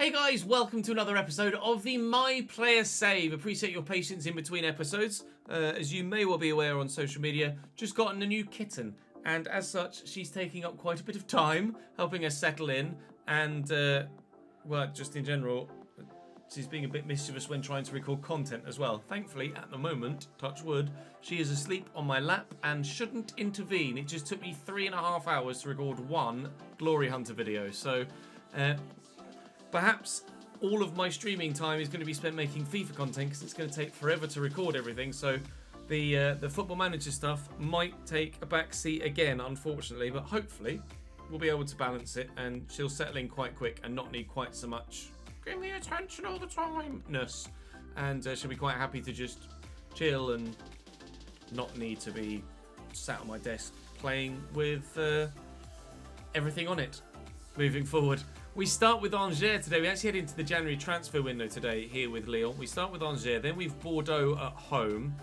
Hey guys, welcome to another episode of the My Player Save. Appreciate your patience in between episodes. As you may well be aware on social media, just gotten a new kitten. And as such, she's taking up quite a bit of time, helping us settle in. And, well, just in general, she's being a bit mischievous when trying to record content as well. Thankfully, at the moment, touch wood, she is asleep on my lap and shouldn't intervene. It just took me 3.5 hours to record one Glory Hunter video. So, perhaps all of my streaming time is going to be spent making FIFA content because it's going to take forever to record everything. So the Football Manager stuff might take a back seat again, unfortunately. But hopefully we'll be able to balance it and she'll settle in quite quick and not need quite so much give me attention all the time-ness. And she'll be quite happy to just chill and not need to be sat on my desk playing with everything on it moving forward. We start with Angers today. We actually head into the January transfer window today here with Lyon. We start with Angers, then we've Bordeaux at home,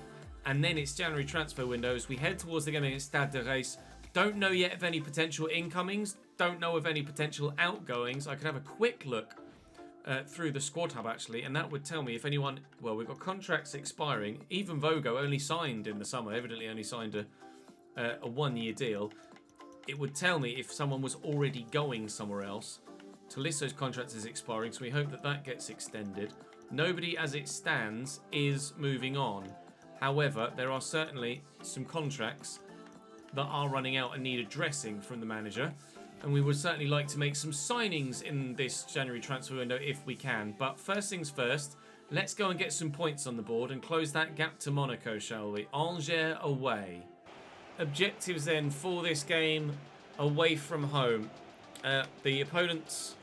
and then it's January transfer windows. We head towards the game against Stade de Reims. Don't know yet of any potential incomings. Don't know of any potential outgoings. I could have a quick look through the squad hub actually, and that would tell me if anyone. Well, we've got contracts expiring. Even Vogo only signed in the summer. Evidently, only signed a 1-year deal. It would tell me if someone was already going somewhere else. Talisso's contract is expiring, so we hope that that gets extended. Nobody, as it stands, is moving on. However, there are certainly some contracts that are running out and need addressing from the manager. And we would certainly like to make some signings in this January transfer window if we can. But first things first, let's go and get some points on the board and close that gap to Monaco, shall we? Angers away. Objectives then for this game away from home. The opponents...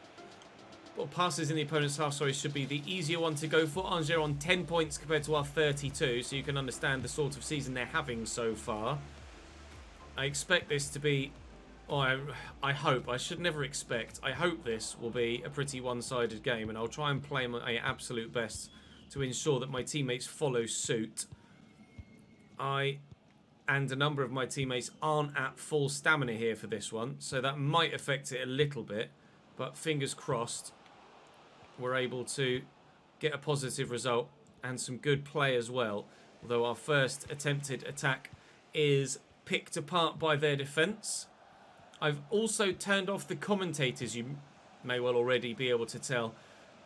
Well, passes in the opponent's half, should be the easier one to go for. Angers on 10 points compared to our 32, so you can understand the sort of season they're having so far. I expect this to be... Oh, I hope. I should never expect. I hope this will be a pretty one-sided game, and I'll try and play my absolute best to ensure that my teammates follow suit. I and a number of my teammates aren't at full stamina here for this one, so that might affect it a little bit, but fingers crossed we're able to get a positive result and some good play as well. Although our first attempted attack is picked apart by their defence. I've also turned off the commentators, you may well already be able to tell.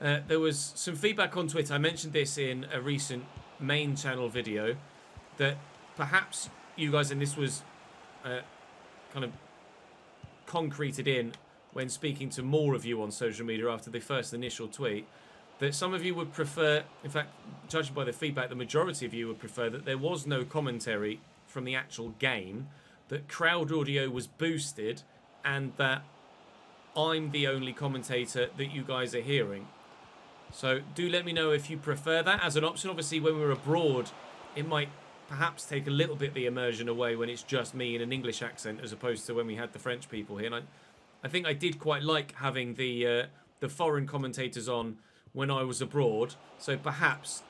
There was some feedback on Twitter, I mentioned this in a recent main channel video, that perhaps you guys, and this was kind of concreted in when speaking to more of you on social media after the first initial tweet, that some of you would prefer, in fact, judging by the feedback, the majority of you would prefer that there was no commentary from the actual game, that crowd audio was boosted, and that I'm the only commentator that you guys are hearing. So do let me know if you prefer that as an option. Obviously, when we're abroad, it might perhaps take a little bit the immersion away when it's just me in an English accent as opposed to when we had the French people here. And I think I did quite like having the foreign commentators on when I was abroad. So perhaps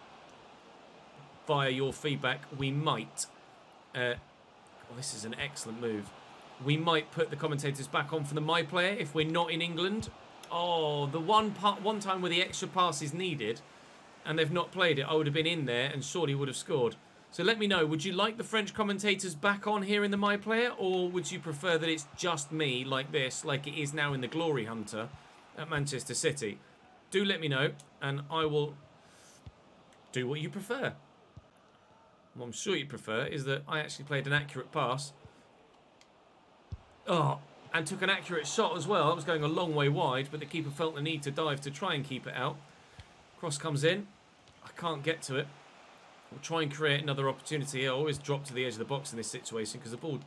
via your feedback, we might... well, this is an excellent move. We might put the commentators back on for the My Player if we're not in England. Oh, the one time where the extra pass is needed and they've not played it, I would have been in there and surely would have scored. So let me know, would you like the French commentators back on here in the My Player, or would you prefer that it's just me like this, like it is now in the Glory Hunter at Manchester City? Do let me know, and I will do what you prefer. What I'm sure you prefer is that I actually played an accurate pass. Oh, and took an accurate shot as well. I was going a long way wide, but the keeper felt the need to dive to try and keep it out. Cross comes in. I can't get to it. We'll try and create another opportunity here. I always drop to the edge of the box in this situation because the ball,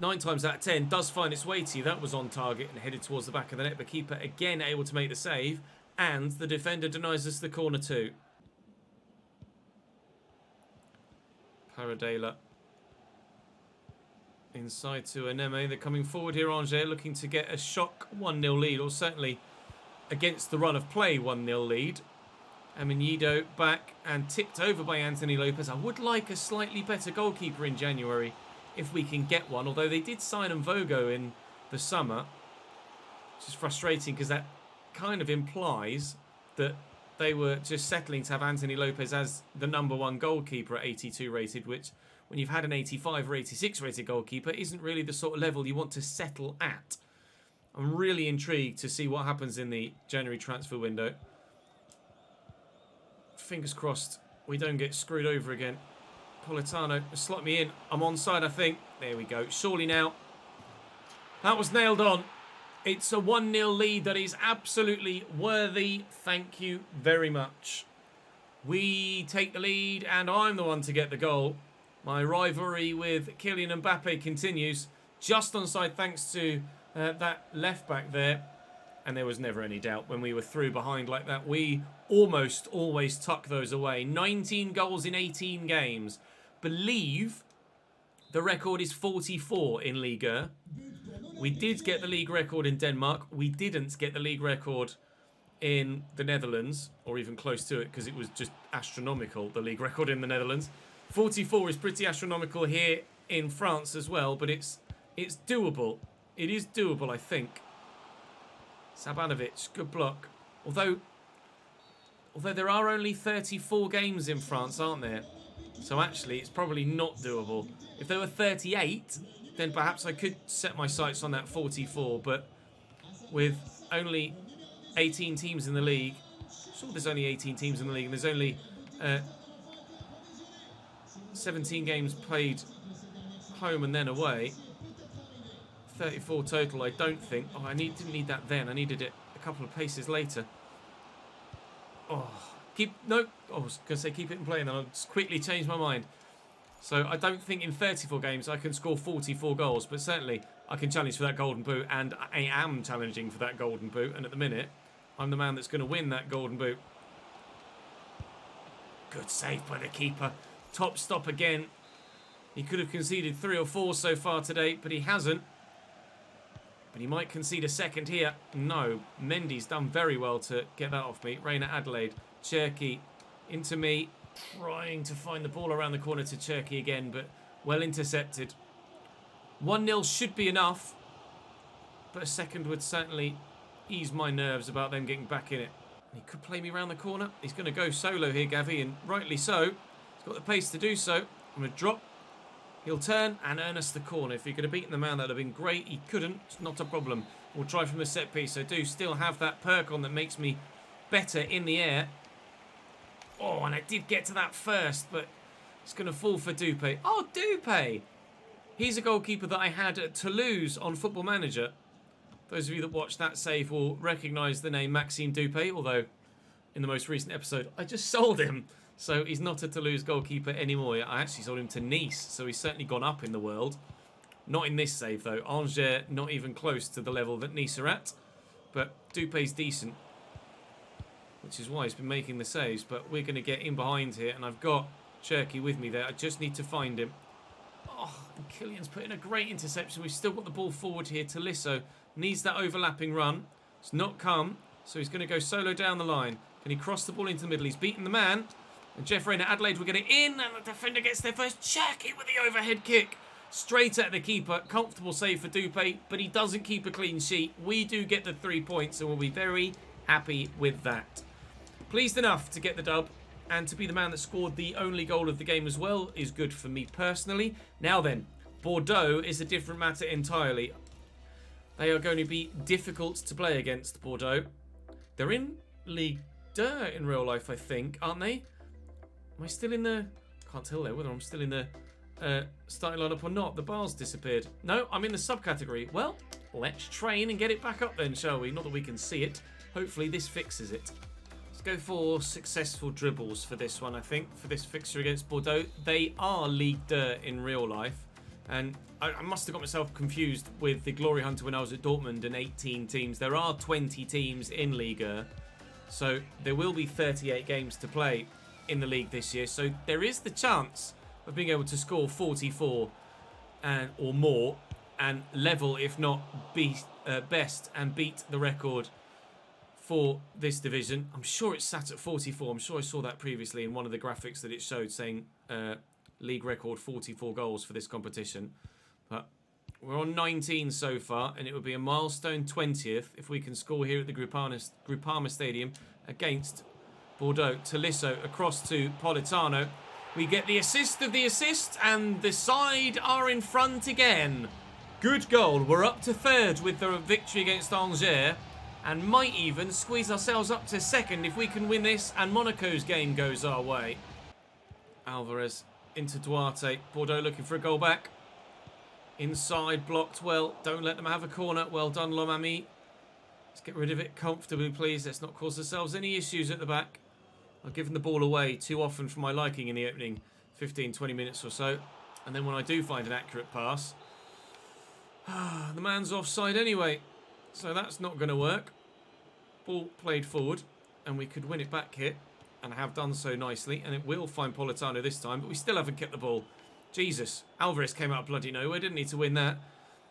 9 times out of 10, does find its way to you. That was on target and headed towards the back of the net. The keeper again able to make the save, and the defender denies us the corner too. Paradela inside to Aneme. They're coming forward here, Angers, looking to get a shock 1-0 lead, or certainly against the run of play 1-0 lead. Aminido back and tipped over by Anthony Lopez. I would like a slightly better goalkeeper in January if we can get one, although they did sign Vogo in the summer, which is frustrating because that kind of implies that they were just settling to have Anthony Lopez as the #1 goalkeeper at 82 rated, which when you've had an 85 or 86 rated goalkeeper isn't really the sort of level you want to settle at. I'm really intrigued to see what happens in the January transfer window. Fingers crossed we don't get screwed over again. Politano, slot me in. I'm onside, I think. There we go. Surely now. That was nailed on. It's a 1-0 lead that is absolutely worthy. Thank you very much. We take the lead, and I'm the one to get the goal. My rivalry with Kylian Mbappe continues. Just onside thanks to that left back there. And there was never any doubt when we were through behind like that. We almost always tuck those away. 19 goals in 18 games. Believe the record is 44 in Liga. We did get the league record in Denmark. We didn't get the league record in the Netherlands, or even close to it, because it was just astronomical, the league record in the Netherlands. 44 is pretty astronomical here in France as well, but it's doable. It is doable, I think. Sabanovic, good block. Although there are only 34 games in France, aren't there? So actually, it's probably not doable. If there were 38, then perhaps I could set my sights on that 44. But with only 18 teams in the league, sure, there's only 18 teams in the league, and there's only 17 games played home and then away. 34 total, I don't think. Oh, didn't need that then. I needed it a couple of paces later. Oh, no. I was going to say keep it in play, and then I'll just quickly change my mind. So I don't think in 34 games I can score 44 goals, but certainly I can challenge for that golden boot, and I am challenging for that golden boot, and at the minute, I'm the man that's going to win that golden boot. Good save by the keeper. Top stop again. He could have conceded 3 or 4 so far today, but he hasn't. But he might concede a second here. No, Mendy's done very well to get that off me. Reina Adelaide, Cherky into me, trying to find the ball around the corner to Cherky again, but well intercepted. 1-0 should be enough, but a second would certainly ease my nerves about them getting back in it. And he could play me around the corner. He's going to go solo here, Gavi, and rightly so. He's got the pace to do so. I'm going to drop. He'll turn and earn us the corner. If he could have beaten the man, that would have been great. He couldn't. It's not a problem. We'll try from the set piece. I do still have that perk on that makes me better in the air. Oh, and I did get to that first, but it's going to fall for Dupé. Oh, Dupé! He's a goalkeeper that I had at Toulouse on Football Manager. Those of you that watched that save will recognise the name Maxime Dupé, although in the most recent episode, I just sold him. So he's not a Toulouse goalkeeper anymore. I actually sold him to Nice, so he's certainly gone up in the world. Not in this save, though. Angers, not even close to the level that Nice are at. But Dupé's decent, which is why he's been making the saves. But we're going to get in behind here, and I've got Cherky with me there. I just need to find him. Oh, and Kylian's put in a great interception. We've still got the ball forward here. Tolisso needs that overlapping run. It's not come, so he's going to go solo down the line. Can he cross the ball into the middle? He's beaten the man. And Jeff Reina Adelaide will get it in, and the defender gets there first. Cherky with the overhead kick. Straight at the keeper. Comfortable save for Dupé, but he doesn't keep a clean sheet. We do get the 3 points, and we'll be very happy with that. Pleased enough to get the dub, and to be the man that scored the only goal of the game as well is good for me personally. Now then, Bordeaux is a different matter entirely. They are going to be difficult to play against, Bordeaux. They're in Ligue 2 in real life, I think, aren't they? Am I still in the... Can't tell there whether I'm still in the starting lineup or not. The bar's disappeared. No, I'm in the subcategory. Well, let's train and get it back up then, shall we? Not that we can see it. Hopefully this fixes it. Let's go for successful dribbles for this one, I think, for this fixture against Bordeaux. They are Ligue 2 in real life. And I must have got myself confused with the Glory Hunter when I was at Dortmund and 18 teams. There are 20 teams in Liga. So there will be 38 games to play in the league this year, so there is the chance of being able to score 44 or more and level, if not be best, and beat the record for this division. I'm sure it's sat at 44. I'm sure I saw that previously in one of the graphics that it showed saying league record 44 goals for this competition, but We're on 19 so far, and it would be a milestone 20th if we can score here at the Groupama Stadium against Bordeaux. Tolisso across to Politano. We get the assist of the assist, and the side are in front again. Good goal. We're up to third with the victory against Angers, and might even squeeze ourselves up to second if we can win this and Monaco's game goes our way. Alvarez into Duarte. Bordeaux looking for a goal back. Inside, blocked well. Don't let them have a corner. Well done, Lomami. Let's get rid of it comfortably, please. Let's not cause ourselves any issues at the back. I've given the ball away too often for my liking in the opening 15-20 minutes or so. And then when I do find an accurate pass, the man's offside anyway. So that's not going to work. Ball played forward, and we could win it back here, and have done so nicely. And it will find Politano this time, but we still haven't kept the ball. Jesus, Alvarez came out of bloody nowhere, didn't need to win that.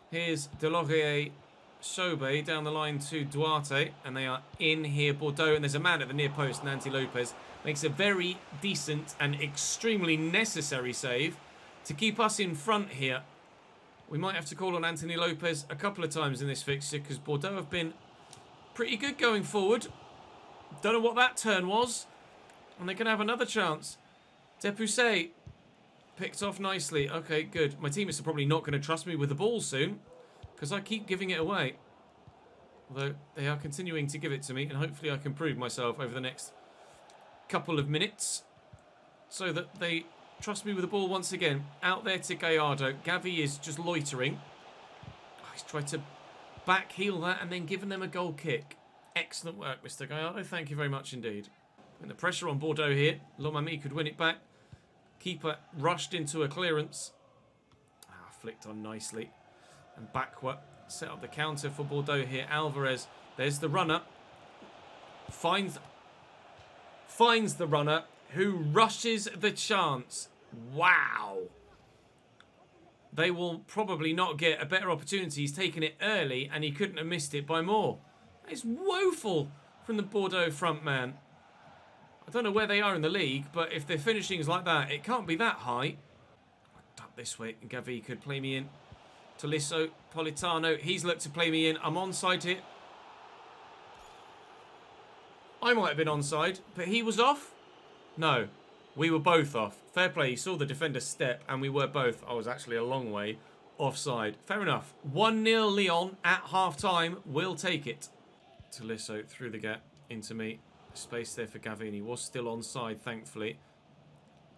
Here's Delorier Chobe down the line to Duarte, and they are in here, Bordeaux, and there's a man at the near post, Nancy Lopez, makes a very decent and extremely necessary save to keep us in front here. We might have to call on Anthony Lopez a couple of times in this fixture, because Bordeaux have been pretty good going forward. Don't know what that turn was, and they're going to have another chance. Depusset picked off nicely. Okay, good. My teammates are probably not going to trust me with the ball soon, because I keep giving it away. Although they are continuing to give it to me, and hopefully I can prove myself over the next couple of minutes so that they trust me with the ball once again. Out there to Gallardo. Gavi is just loitering. Oh, he's tried to back heel that and then given them a goal kick. Excellent work, Mr. Gallardo. Thank you very much indeed. And the pressure on Bordeaux here. Lomami could win it back. Keeper rushed into a clearance. Flicked on nicely. And backward. Set up the counter for Bordeaux here. Alvarez. There's the runner. Finds the runner, who rushes the chance. Wow. They will probably not get a better opportunity. He's taken it early, and he couldn't have missed it by more. It's woeful from the Bordeaux front man. I don't know where they are in the league, but if their finishing is like that, it can't be that high. Up this way, and Gavi could play me in. Tolisso, Politano, he's looked to play me in. I'm onside here. I might have been onside, but he was off? No, we were both off. Fair play, he saw the defender step, and we were both, I was actually a long way, offside. Fair enough. 1-0 Lyon at half-time. We'll take it. Tolisso through the gap into me. Space there for Gavini. Was still onside, thankfully.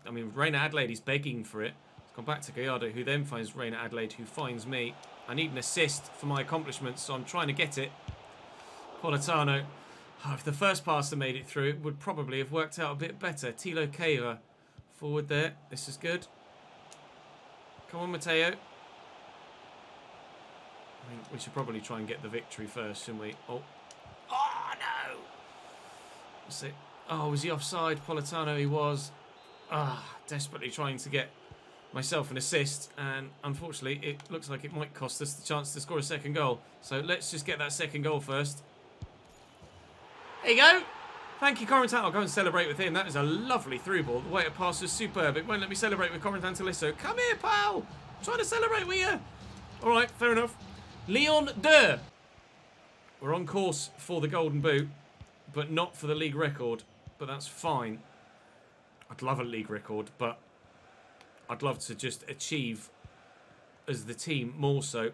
I mean, Reina Adelaide is begging for it. It's gone back to Gallardo, who then finds Reina Adelaide, who finds me. I need an assist for my accomplishments, so I'm trying to get it. Politano. Oh, if the first passer made it through, it would probably have worked out a bit better. Tilo Keira forward there. This is good. Come on, Matteo. I mean, we should probably try and get the victory first, shouldn't we? Oh, no! What's it? Oh, was he offside? Politano, he was. Desperately trying to get myself an assist, and unfortunately, it looks like it might cost us the chance to score a second goal. So let's just get that second goal first. There you go. Thank you, Corentin. I'll go and celebrate with him. That is a lovely through ball. The way it passed was superb. It won't let me celebrate with Corentin Tolisso. Come here, pal. I'm trying to celebrate with you. All right, fair enough. Lyon 2. We're on course for the Golden Boot, but not for the league record. But that's fine. I'd love a league record, but I'd love to just achieve as the team more so.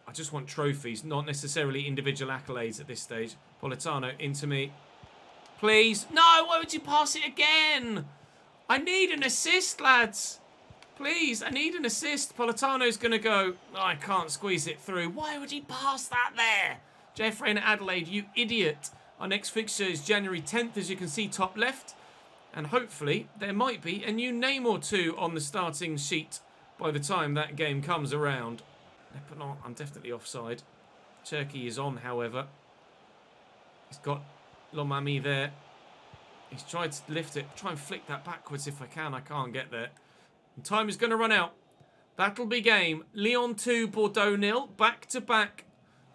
I just want trophies, not necessarily individual accolades at this stage. Politano into me. Please. No, why would you pass it again? I need an assist, lads. Please, I need an assist. Politano's going to go. Oh, I can't squeeze it through. Why would he pass that there? Jeffrey and Adelaide, you idiot. Our next fixture is January 10th, as you can see, top left. And hopefully there might be a new name or two on the starting sheet by the time that game comes around. I'm definitely offside. Turkey is on, however. He's got Lomami there. He's tried to lift it. Try and flick that backwards if I can. I can't get there. And time is going to run out. That'll be game. Lyon 2, Bordeaux 0. Back-to-back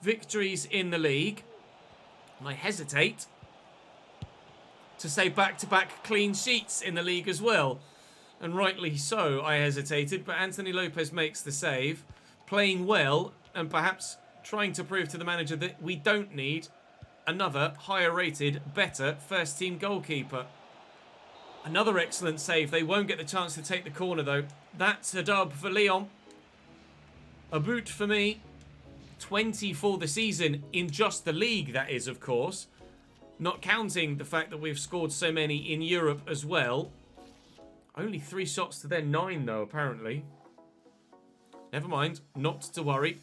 victories in the league. And I hesitate to say back-to-back clean sheets in the league as well. And rightly so, I hesitated. But Anthony Lopez makes the save. playing well and perhaps trying to prove to the manager that we don't need another higher rated, better first team goalkeeper. Another excellent save. They won't get the chance to take the corner though. That's a dub for Lyon. A boot for me. 20 for the season in just the league, that is, of course. Not counting the fact that we've scored so many in Europe as well. Only 3 shots to their 9 though, apparently. Never mind. Not to worry.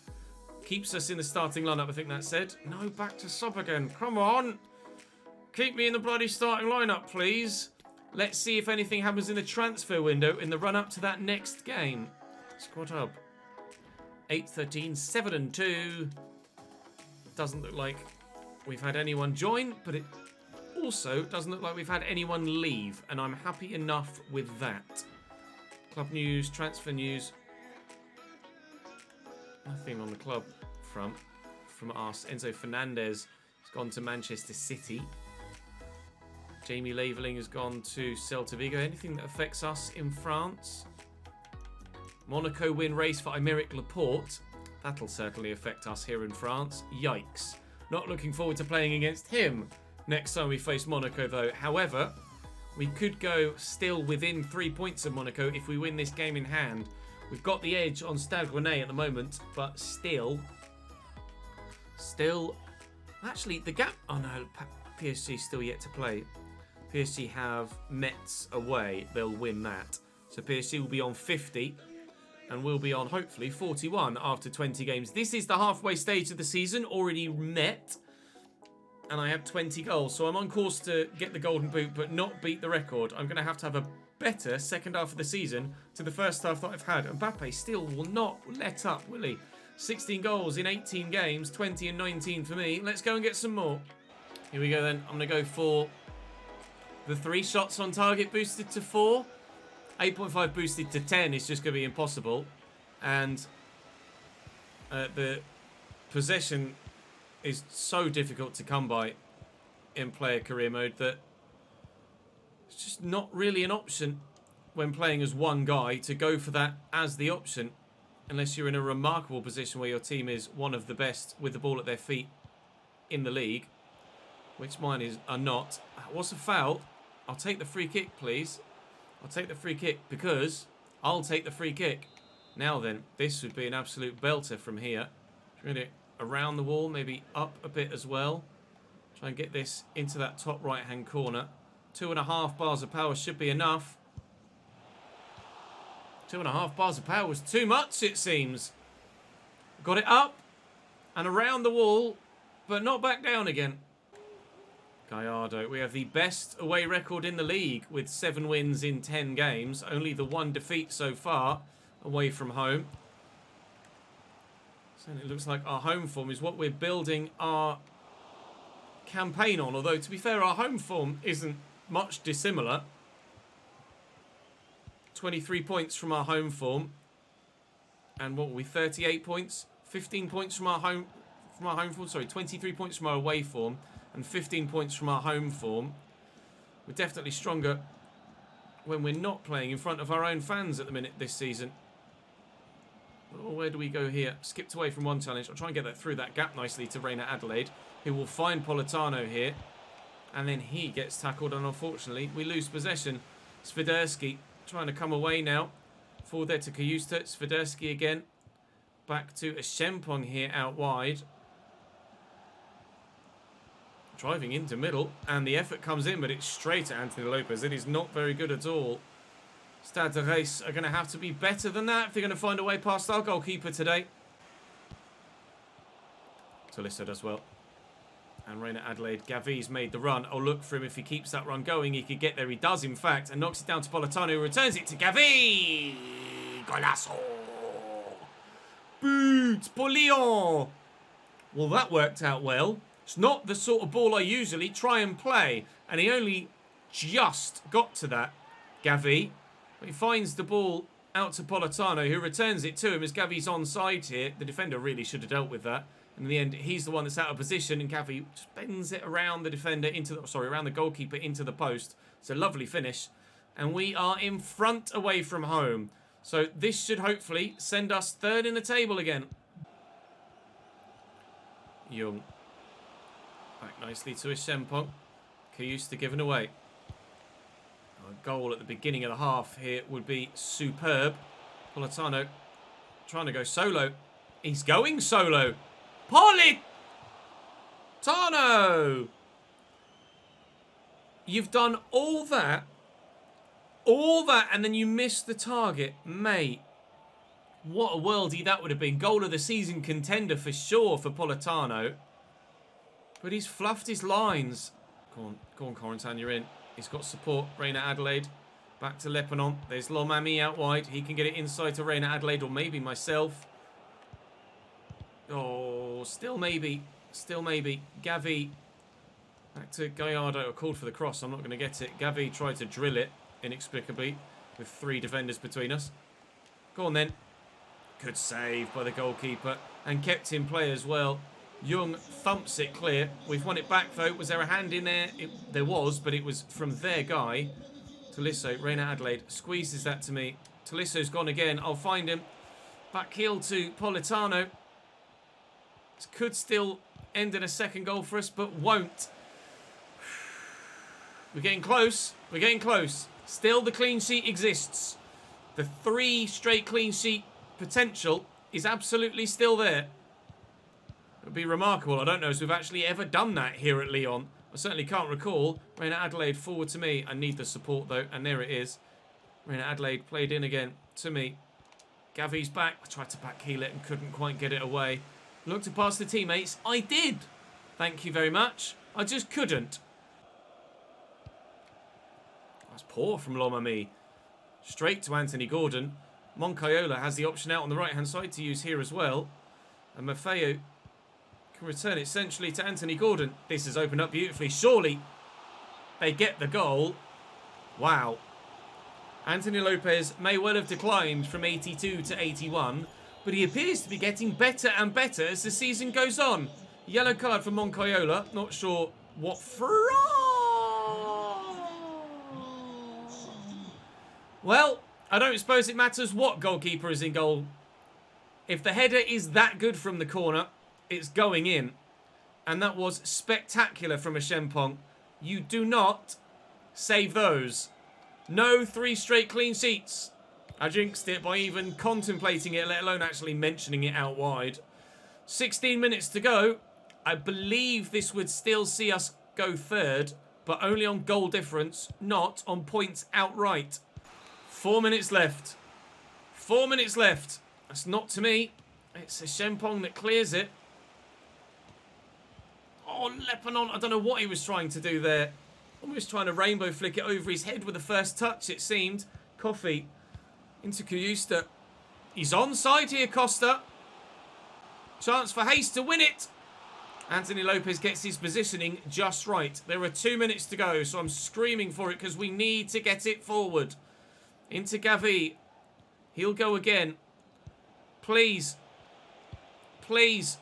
Keeps us in the starting lineup, I think that said. No, back to sub again. Come on. Keep me in the bloody starting lineup, please. Let's see if anything happens in the transfer window in the run-up to that next game. Squad hub. 8-13, 7-2. Doesn't look like we've had anyone join, but it also doesn't look like we've had anyone leave, and I'm happy enough with that. Club news, transfer news. Nothing on the club front from us. Enzo Fernandez has gone to Manchester City. Jamie Laveling has gone to Celta Vigo. Anything that affects us in France? Monaco win race for Aymeric Laporte. That'll certainly affect us here in France. Yikes. Not looking forward to playing against him next time we face Monaco though. However, we could go still within 3 points of Monaco if we win this game in hand. We've got the edge on Stade Rennais at the moment, but still, actually the gap, oh no, PSG still yet to play. PSG have Metz away, they'll win that. So PSG will be on 50 and we'll be on hopefully 41 after 20 games. This is the halfway stage of the season, already met, and I have 20 goals. So I'm on course to get the golden boot, but not beat the record. I'm going to have a better second half of the season to the first half that I've had. Mbappe still will not let up, will he? 16 goals in 18 games, 20 and 19 for me. Let's go and get some more. Here we go then. I'm going to go for the 3 shots on target boosted to 4. 8.5 boosted to 10 is just going to be impossible. And the possession is so difficult to come by in player career mode that it's just not really an option when playing as one guy to go for that as the option, unless you're in a remarkable position where your team is one of the best with the ball at their feet in the league, which mine are not. What's a foul? I'll take the free kick, please. I'll take the free kick because I'll take the free kick. Now then, this would be an absolute belter from here. Trying it around the wall, maybe up a bit as well. Try and get this into that top right-hand corner. 2.5 bars of power should be enough. 2.5 bars of power was too much, it seems. Got it up and around the wall, but not back down again. Gallardo. We have the best away record in the league with 7 wins in 10 games. Only the 1 defeat so far away from home. So it looks like our home form is what we're building our campaign on. Although, to be fair, our home form isn't much dissimilar. 23 points from our home form. And what were we? 38 points? 15 points from our home form. Sorry, 23 points from our away form. And 15 points from our home form. We're definitely stronger when we're not playing in front of our own fans at the minute this season. Oh, where do we go here? Skipped away from one challenge. I'll try and get that through that gap nicely to Reina Adelaide, who will find Politano here. And then he gets tackled, and unfortunately, we lose possession. Swiderski trying to come away now. Forward there to Kayusta. Swiderski again. Back to a Shempong here out wide. Driving into middle, and the effort comes in, but it's straight at Anthony Lopez. It is not very good at all. Stade de Reims are going to have to be better than that if they're going to find a way past our goalkeeper today. Tolisso does well. And Reina Adelaide, Gavi's made the run. Oh, look for him. If he keeps that run going, he could get there. He does, in fact, and knocks it down to Politano, who returns it to Gavi. Golasso. Boot for Lyon. Well, that worked out well. It's not the sort of ball I usually try and play. And he only just got to that, Gavi. But he finds the ball out to Politano, who returns it to him as Gavi's onside here. The defender really should have dealt with that. And in the end, he's the one that's out of position, and Gavi just bends it around the defender around the goalkeeper into the post. It's a lovely finish. And we are in front away from home. So this should hopefully send us third in the table again. Young. Back nicely to his Shempong. Kayusta given away. A goal at the beginning of the half here would be superb. Politano trying to go solo. He's going solo. Politano! You've done all that, and then you missed the target. Mate, what a worldie that would have been. Goal of the season contender for sure for Politano. But he's fluffed his lines. Go on, Corentin, you're in. He's got support. Reina Adelaide. Back to Lebanon. There's Lomami out wide. He can get it inside to Reina Adelaide or maybe myself. Oh, still maybe. Still maybe. Gavi. Back to Gallardo. Called for the cross. I'm not going to get it. Gavi tried to drill it inexplicably with 3 defenders between us. Go on then. Good save by the goalkeeper and kept in play as well. Young thumps it clear. We've won it back though. Was there a hand in there? There was, but it was from their guy. Tolisso, Reina Adelaide squeezes that to me. Tolisso's gone again. I'll find him. Back heel to Politano. This could still end in a second goal for us, but won't. We're getting close. We're getting close. Still the clean sheet exists. The 3 straight clean sheet potential is absolutely still there. It would be remarkable. I don't know if we've actually ever done that here at Lyon. I certainly can't recall. Reina Adelaide forward to me. I need the support though, and there it is. Reina Adelaide played in again to me. Gavi's back. I tried to back heel it and couldn't quite get it away. Looked to pass the teammates. I did. Thank you very much. I just couldn't. That's poor from Lomami. Straight to Anthony Gordon. Moncayola has the option out on the right-hand side to use here as well. And Maffeo can return it centrally to Anthony Gordon. This has opened up beautifully. Surely they get the goal. Wow. Anthony Lopez may well have declined from 82 to 81, but he appears to be getting better and better as the season goes on. Yellow card for Moncayola. Not sure what from. Well, I don't suppose it matters what goalkeeper is in goal. If the header is that good from the corner, it's going in. And that was spectacular from a Shempong. You do not save those. No 3 straight clean sheets. I jinxed it by even contemplating it, let alone actually mentioning it out wide. 16 minutes to go. I believe this would still see us go third, but only on goal difference, not on points outright. 4 minutes left. 4 minutes left. That's not to me. It's a Shempong that clears it. Oh, Lebanon. I don't know what he was trying to do there. Almost trying to rainbow flick it over his head with the first touch, it seemed. Coffee into Kayusta. He's onside here, Costa. Chance for Hayes to win it. Anthony Lopez gets his positioning just right. There are 2 minutes to go, so I'm screaming for it because we need to get it forward. Into Gavi. He'll go again. Please. Please.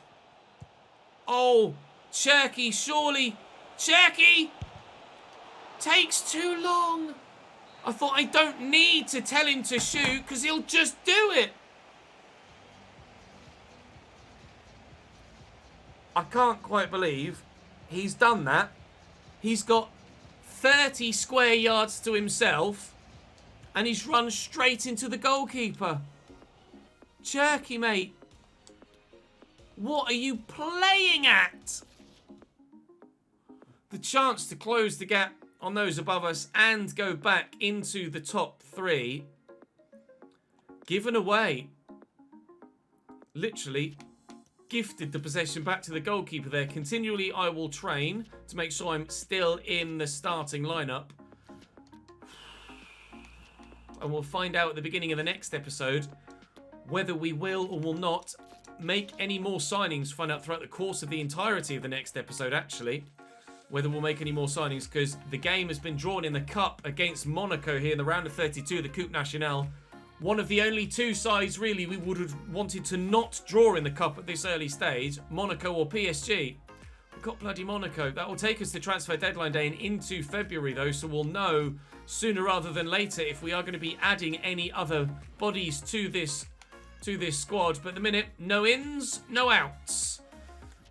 Oh, Cherky, surely. Cherky! Takes too long. I thought I don't need to tell him to shoot because he'll just do it. I can't quite believe he's done that. He's got 30 square yards to himself and he's run straight into the goalkeeper. Cherky, mate. What are you playing at? The chance to close the gap on those above us and go back into the top 3. Given away. Literally gifted the possession back to the goalkeeper there. Continually I will train to make sure I'm still in the starting lineup. And we'll find out at the beginning of the next episode whether we will or will not make any more signings. Find out throughout the course of the entirety of the next episode, actually, whether we'll make any more signings, because the game has been drawn in the Cup against Monaco here in the round of 32 of the Coupe Nationale. One of the only 2 sides, really, we would have wanted to not draw in the Cup at this early stage, Monaco or PSG. We've got bloody Monaco. That will take us to transfer deadline day and into February, though, so we'll know sooner rather than later if we are going to be adding any other bodies to this squad. But at the minute, no ins, no outs.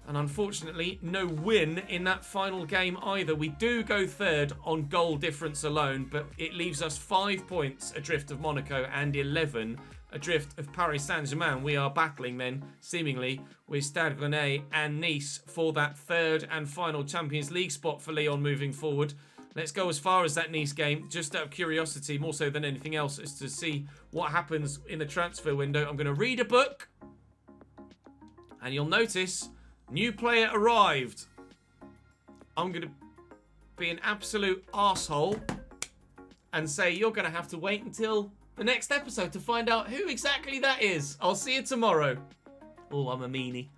And unfortunately, no win in that final game either. We do go third on goal difference alone, but it leaves us 5 points adrift of Monaco and 11 adrift of Paris Saint-Germain. We are battling then, seemingly, with Stade Rennais and Nice for that third and final Champions League spot for Lyon moving forward. Let's go as far as that Nice game, just out of curiosity, more so than anything else, is to see what happens in the transfer window. I'm going to read a book, and you'll notice... new player arrived. I'm going to be an absolute arsehole and say you're going to have to wait until the next episode to find out who exactly that is. I'll see you tomorrow. Oh, I'm a meanie.